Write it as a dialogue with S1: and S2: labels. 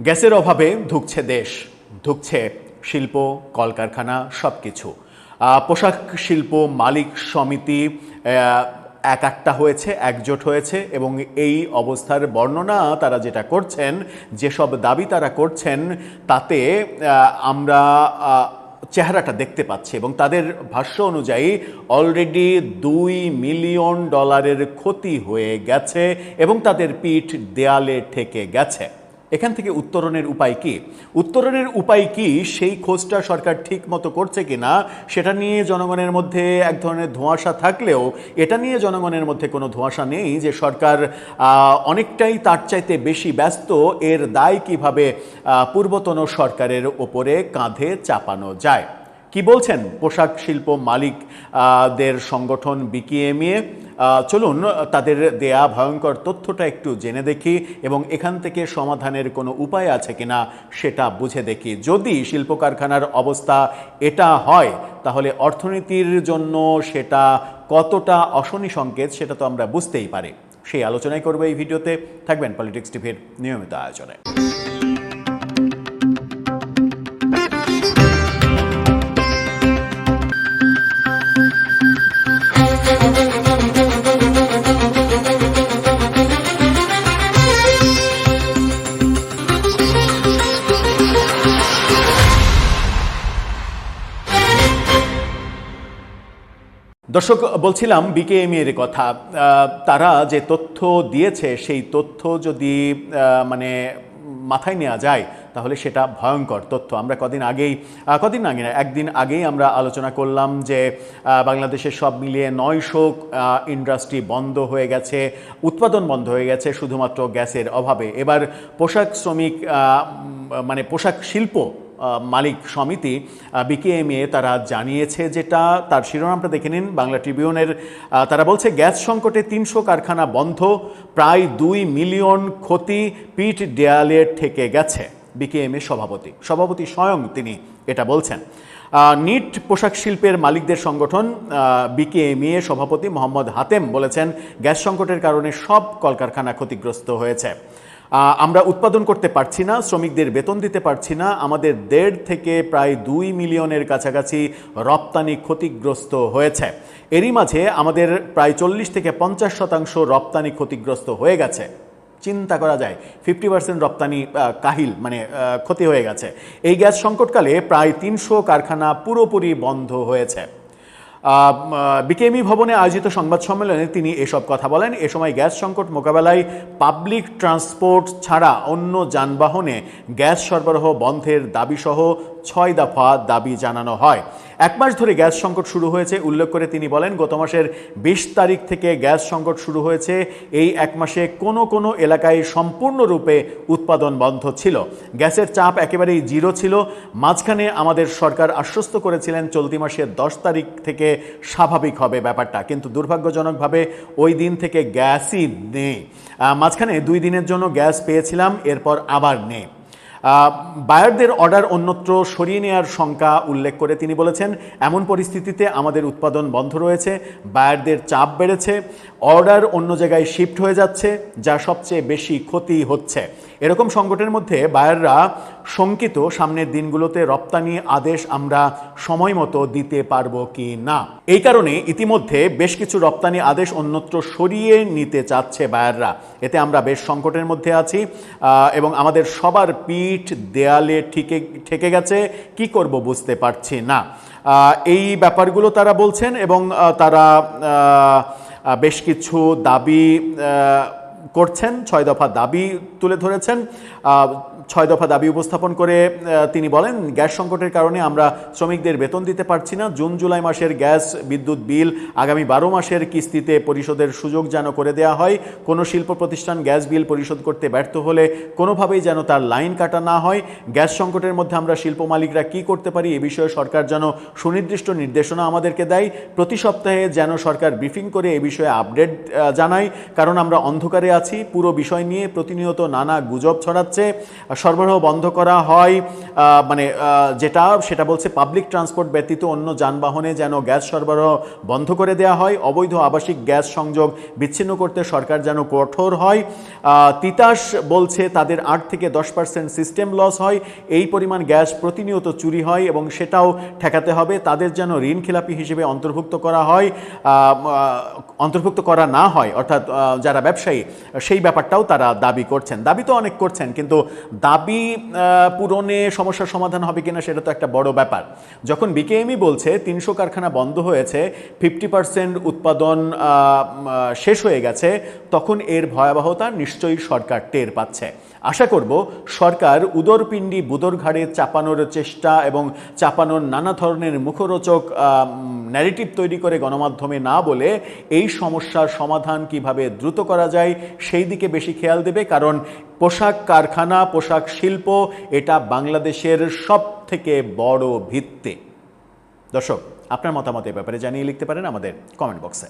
S1: গ্যাসের অভাবে ধুঁকছে দেশ, ধুঁকছে শিল্প, কলকারখানা, সব কিছু। পোশাক শিল্প মালিক সমিতি একটা হয়েছে, একজোট হয়েছে এবং এই অবস্থার বর্ণনা তারা যেটা করছেন, যেসব দাবি তারা করছেন, তাতে আমরা চেহারাটা দেখতে পাচ্ছি এবং তাদের ভাষ্য অনুযায়ী অলরেডি $2 মিলিয়ন ক্ষতি হয়ে গেছে এবং তাদের পিঠ দেয়ালে ঠেকে গেছে। এখান থেকে উত্তরণের উপায় কি? উত্তরণের উপায় কি সেই খোঁজটা সরকার ঠিক মতো করছে কিনা সেটা নিয়ে জনগণের মধ্যে এক ধরনের ধোঁয়াশা থাকলেও এটা নিয়ে জনগণের মধ্যে কোনো ধোঁয়াশা নেই যে সরকার অনেকটাই তার চাইতে বেশি ব্যস্ত। এর দায় কিভাবে পূর্বতন সরকারের ওপরে কাঁধে চাপানো যায়। কি বলছেন পোশাক শিল্প মালিকদের সংগঠন বিকেএমইএ? চলুন তাদের দেয়া ভয়ঙ্কর তথ্যটা একটু জেনে দেখি এবং এখান থেকে সমাধানের কোনো উপায় আছে কিনা সেটা বুঝে দেখি। যদি শিল্প কারখানার অবস্থা এটা হয় তাহলে অর্থনীতির জন্য সেটা কতটা অশনি সংকেত সেটা তো আমরা বুঝতেই পারি। সেই আলোচনাই করবো এই ভিডিওতে। থাকবেন পলিটিক্স টিভির নিয়মিত আয়োজনে। দর্শক, বলছিলাম বিকেএমইএর কথা। তারা যে তথ্য দিয়েছে সেই তথ্য যদি মাথায় নেওয়া যায় তাহলে সেটা ভয়ঙ্কর তথ্য। আমরা একদিন আগেই আমরা আলোচনা করলাম যে বাংলাদেশের সব মিলিয়ে 900 ইন্ডাস্ট্রি বন্ধ হয়ে গেছে, উৎপাদন বন্ধ হয়ে গেছে শুধুমাত্র গ্যাসের অভাবে। এবার পোশাক শ্রমিক পোশাক শিল্প মালিক সমিতি বিকেএমইএ তারা জানিয়েছে, যেটা তার শিরোনামটা দেখে নিন বাংলা ট্রিবিউনের। তারা বলছে গ্যাস সংকটে 300 কারখানা বন্ধ, প্রায় 2 মিলিয়ন ক্ষতি, পিঠ দেয়ালে ঠেকে গেছে। বিকেএমইএ সভাপতি স্বয়ং তিনি এটা বলছেন। নিট পোশাক শিল্পের মালিকদের সংগঠন বিকেএমইএ সভাপতি মোহাম্মদ হাতেম বলেছেন, গ্যাস সংকটের কারণে সব কলকারখানা ক্ষতিগ্রস্ত হয়েছে। আমরা উৎপাদন করতে পারছি না, শ্রমিকদের বেতন দিতে পারছি না, আমাদের 1.5 থেকে প্রায় 2 মিলিয়নের কাছাকাছি রপ্তানি ক্ষতিগ্রস্ত হয়েছে। এরই মাঝে আমাদের প্রায় 40 থেকে 50% রপ্তানি ক্ষতিগ্রস্ত হয়ে গেছে। চিন্তা করা যায়, 50% রপ্তানি ক্ষতি হয়ে গেছে। এই গ্যাস সংকটকালে প্রায় 300 কারখানা পুরোপুরি বন্ধ হয়েছে। বিকেএমই ভবনে আয়োজিত সংবাদ সম্মেলনে তিনি এসব কথা বলেন। এ সময় গ্যাস সংকট মোকাবেলায় পাবলিক ট্রান্সপোর্ট ছাড়া অন্য যানবাহনে গ্যাস সরবরাহ বন্ধের দাবিসহ 6 দফা দাবি জানানো হয়। 1 মাস ধরে গ্যাস সংকট শুরু হয়েছে উল্লেখ করে তিনি বলেন, গত মাসের 20 তারিখ থেকে গ্যাস সংকট শুরু হয়েছে। এই 1 মাসে কোনো এলাকায় সম্পূর্ণরূপে উৎপাদন বন্ধ ছিল। গ্যাসের চাপ একেবারেই জিরো ছিল। মাঝখানে আমাদের সরকার আশ্বস্ত করেছিলেন চলতি মাসের 10 তারিখ থেকে স্বাভাবিক হবে ব্যাপারটা, কিন্তু দুর্ভাগ্যজনকভাবে ওই দিন থেকে গ্যাসই নেই। মাঝখানে 2 দিনের জন্য গ্যাস পেয়েছিলাম, এরপর আবার নেই। বায়ারদের অর্ডার অন্যত্র সরিয়ে নেওয়ার শঙ্কা উল্লেখ করে তিনি বলেছেন, এমন পরিস্থিতিতে আমাদের উৎপাদন বন্ধ রয়েছে, বায়ারদের চাপ বেড়েছে, অর্ডার অন্য জায়গায় শিফট হয়ে যাচ্ছে, যা সবচেয়ে বেশি ক্ষতি হচ্ছে। এরকম সংকটের মধ্যে বায়াররা শঙ্কিত সামনের দিনগুলোতে রপ্তানি আদেশ আমরা সময় মতো দিতে পারবো কি না। এই কারণে ইতিমধ্যে বেশ কিছু রপ্তানি আদেশ অন্যত্র সরিয়ে নিতে চাচ্ছে বায়াররা। এতে আমরা বেশ সংকটের মধ্যে আছি এবং আমাদের সবার পিঠ দেয়ালে ঠেকে গেছে, কি করব বুঝতে পারছি না। এই ব্যাপারগুলো তারা বলছেন এবং তারা বেশ কিছু দাবি করছেন, 6 দফা দাবি তুলে ধরেছেন। 6 দফা দাবি উপস্থাপন করে তিনি বলেন, গ্যাস সংকটের কারণে আমরা শ্রমিকদের বেতন দিতে পারছি না। জুন জুলাই মাসের গ্যাস বিদ্যুৎ বিল আগামী 12 মাসের কিস্তিতে পরিশোধের সুযোগ যেন করে দেওয়া হয়। কোনো শিল্প প্রতিষ্ঠান গ্যাস বিল পরিশোধ করতে ব্যর্থ হলে কোনোভাবেই যেন তার লাইন কাটা না হয়। গ্যাস সংকটের মধ্যে আমরা শিল্প মালিকরা কি করতে পারি এ বিষয়ে সরকার যেন সুনির্দিষ্ট নির্দেশনা আমাদেরকে দেয়। প্রতি সপ্তাহে যেন সরকার ব্রিফিং করে এ বিষয়ে আপডেট জানায়, কারণ আমরা অন্ধকারে আছি। পুরো বিষয় নিয়ে প্রতিনিয়ত নানা গুজব ছড়াচ্ছে। সরবরাহ বন্ধ করা হয়, সেটা বলছে পাবলিক ট্রান্সপোর্ট ব্যতীত অন্য যানবাহনে যেন গ্যাস সরবরাহ বন্ধ করে দেওয়া হয়, অবৈধ আবাসিক গ্যাস সংযোগ বিচ্ছিন্ন করতে সরকার যেন কঠোর হয়। তিতাস বলছে তাদের 8 থেকে 10% সিস্টেম লস হয়, এই পরিমাণ গ্যাস প্রতিনিয়ত চুরি হয় এবং সেটাও ঠেকাতে হবে। তাদের যেন ঋণ খেলাপি হিসেবে অন্তর্ভুক্ত করা না হয়, অর্থাৎ যারা ব্যবসায়ী, সেই ব্যাপারটাও তারা দাবি করছেন। দাবি তো অনেক করছেন, কিন্তু দাবি পূরণে সমস্যার সমাধান হবে কিনা সেটা তো একটা বড় ব্যাপার। যখন বিকেএমই বলছে 300 কারখানা বন্ধ হয়েছে, 50% উৎপাদন শেষ হয়ে গেছে, তখন এর ভয়াবহতা নিশ্চয়ই সরকার টের পাচ্ছে। আশা করব সরকার উদরপিণ্ডি বুদর ঘাড়ে চাপানোর চেষ্টা এবং চাপানোর নানা ধরনের মুখরোচক ন্যারেটিভ তৈরি করে গণমাধ্যমে না বলে এই সমস্যার সমাধান কিভাবে দ্রুত করা যায় সেই দিকে বেশি খেয়াল দেবে। কারণ পোশাক কারখানা, পোশাক শিল্প এটা বাংলাদেশের সবথেকে বড় ভিত্তি। দর্শক, আপনার মতামত এ ব্যাপারে জানিয়ে লিখতে পারেন আমাদের কমেন্ট বক্সে।